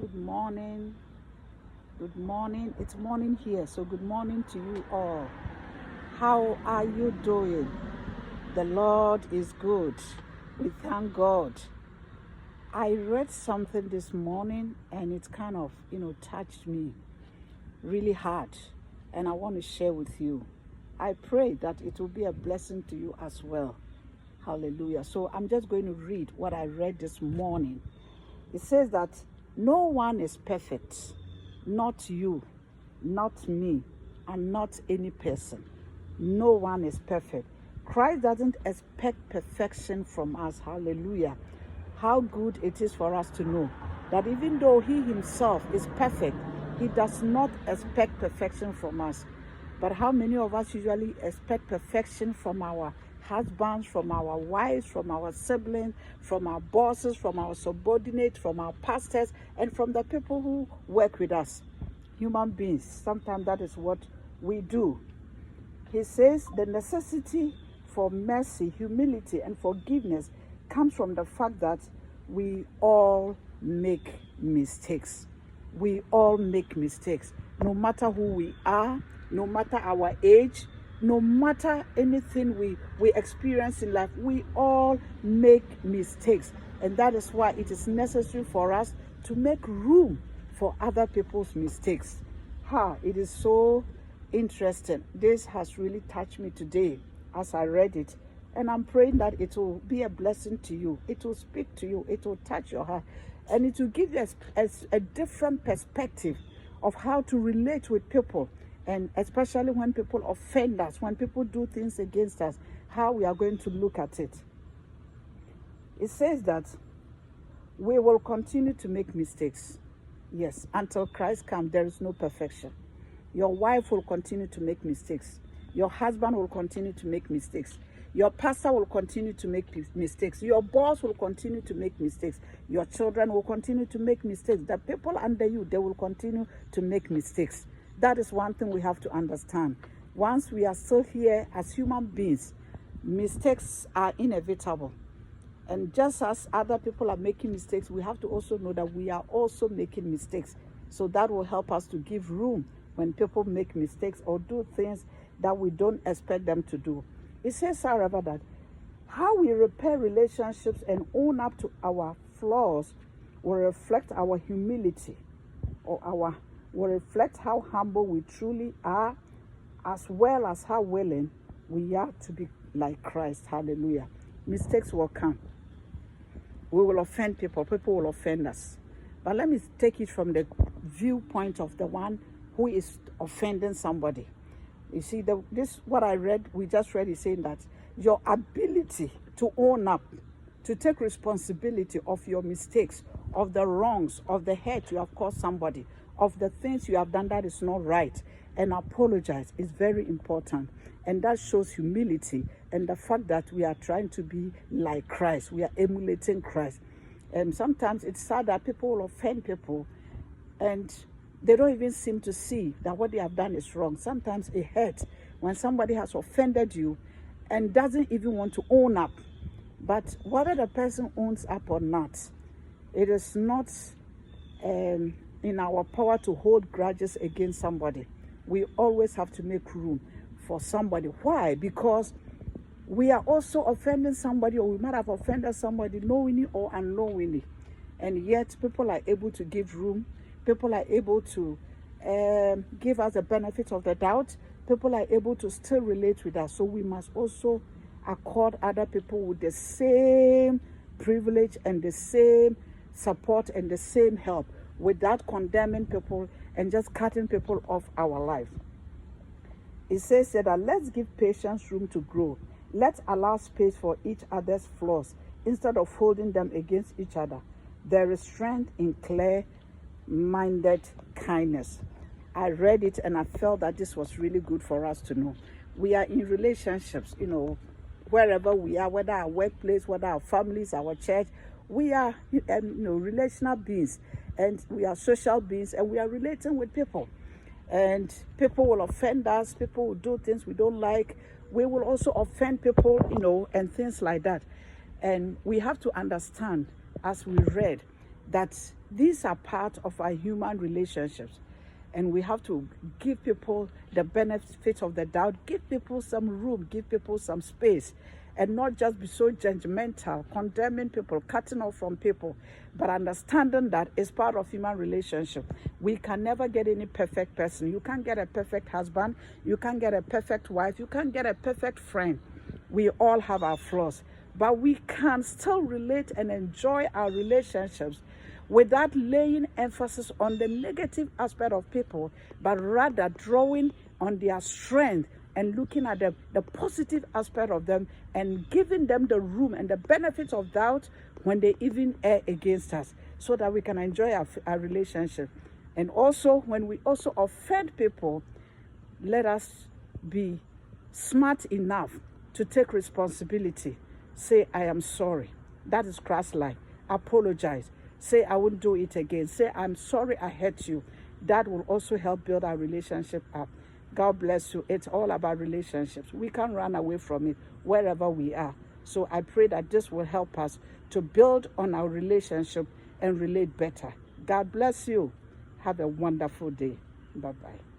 Good morning. Good morning. It's morning here, so good morning to you all. How are you doing? The Lord is good. We thank God. I read something this morning and it kind of, touched me really hard, and I want to share with you. I pray that it will be a blessing to you as well. Hallelujah. So I'm just going to read what I read this morning. It says that no one is perfect, not you, not me, and not any person. No one is perfect. Christ doesn't expect perfection from us. Hallelujah. How good it is for us to know that even though He Himself is perfect, He does not expect perfection from us. But how many of us usually expect perfection from our husbands, from our wives, from our siblings, from our bosses, from our subordinates, from our pastors, and from the people who work with us? Human beings, sometimes that is what we do. He says the necessity for mercy, humility, and forgiveness comes from the fact that we all make mistakes. We all make mistakes, no matter who we are, no matter our age, no matter anything we experience in life. We all make mistakes, and that is why it is necessary for us to make room for other people's mistakes. It is so interesting. This has really touched me today as I read it, and I'm praying that it will be a blessing to you. It will speak to you. It will touch your heart, and it will give you a different perspective of how to relate with people, and especially when people offend us, when people do things against us, how we are going to look at it. It says that we will continue to make mistakes. Yes, until Christ comes, there is no perfection. Your wife will continue to make mistakes. Your husband will continue to make mistakes. Your pastor will continue to make mistakes. Your boss will continue to make mistakes. Your children will continue to make mistakes. The people under you, they will continue to make mistakes. That is one thing we have to understand. Once we are still here as human beings, mistakes are inevitable. And just as other people are making mistakes, we have to also know that we are also making mistakes. So that will help us to give room when people make mistakes or do things that we don't expect them to do. It says, however, that how we repair relationships and own up to our flaws will reflect our humility, or will reflect how humble we truly are, as well as how willing we are to be like Christ. Hallelujah. Mistakes will come. We will offend people. People will offend us. But let me take it from the viewpoint of the one who is offending somebody. You see, this what I read, we just read, is saying that your ability to own up, to take responsibility of your mistakes, of the wrongs, of the hurt you have caused somebody, of the things you have done that is not right, and apologize is very important. And that shows humility and the fact that we are trying to be like Christ. We are emulating Christ. And sometimes it's sad that people will offend people and they don't even seem to see that what they have done is wrong. Sometimes it hurts when somebody has offended you and doesn't even want to own up. But whether the person owns up or not, it is not in our power to hold grudges against somebody. We always have to make room for somebody. Why? Because we are also offending somebody, or we might have offended somebody knowingly or unknowingly. And yet people are able to give room. People are able to give us the benefit of the doubt. People are able to still relate with us. So we must also accord other people with the same privilege and the same support and the same help, without condemning people and just cutting people off our life. It says that let's give patience room to grow. Let's allow space for each other's flaws instead of holding them against each other. There is strength in clear-minded kindness. I read it and I felt that this was really good for us to know. We are in relationships, wherever we are, whether our workplace, whether our families, our church. We are, relational beings, and we are social beings, and we are relating with people. And people will offend us. People will do things we don't like. We will also offend people, and things like that. And we have to understand, as we read, that These are part of our human relationships. And we have to give people the benefit of the doubt, give people some room, give people some space, and not just be so judgmental, condemning people, cutting off from people, but understanding that it's part of human relationship. We can never get any perfect person. You can't get a perfect husband. You can't get a perfect wife. You can't get a perfect friend. We all have our flaws, but we can still relate and enjoy our relationships without laying emphasis on the negative aspect of people, but rather drawing on their strength and looking at the positive aspect of them and giving them the room and the benefits of doubt when they even err against us, so that we can enjoy our relationship. And also, when we also offend people, let us be smart enough to take responsibility. Say, I am sorry. That is Christ-like. Apologize. Say, I won't do it again. Say, I'm sorry I hurt you. That will also help build our relationship up. God bless you. It's all about relationships. We can't run away from it wherever we are. So I pray that this will help us to build on our relationship and relate better. God bless you. Have a wonderful day. Bye-bye.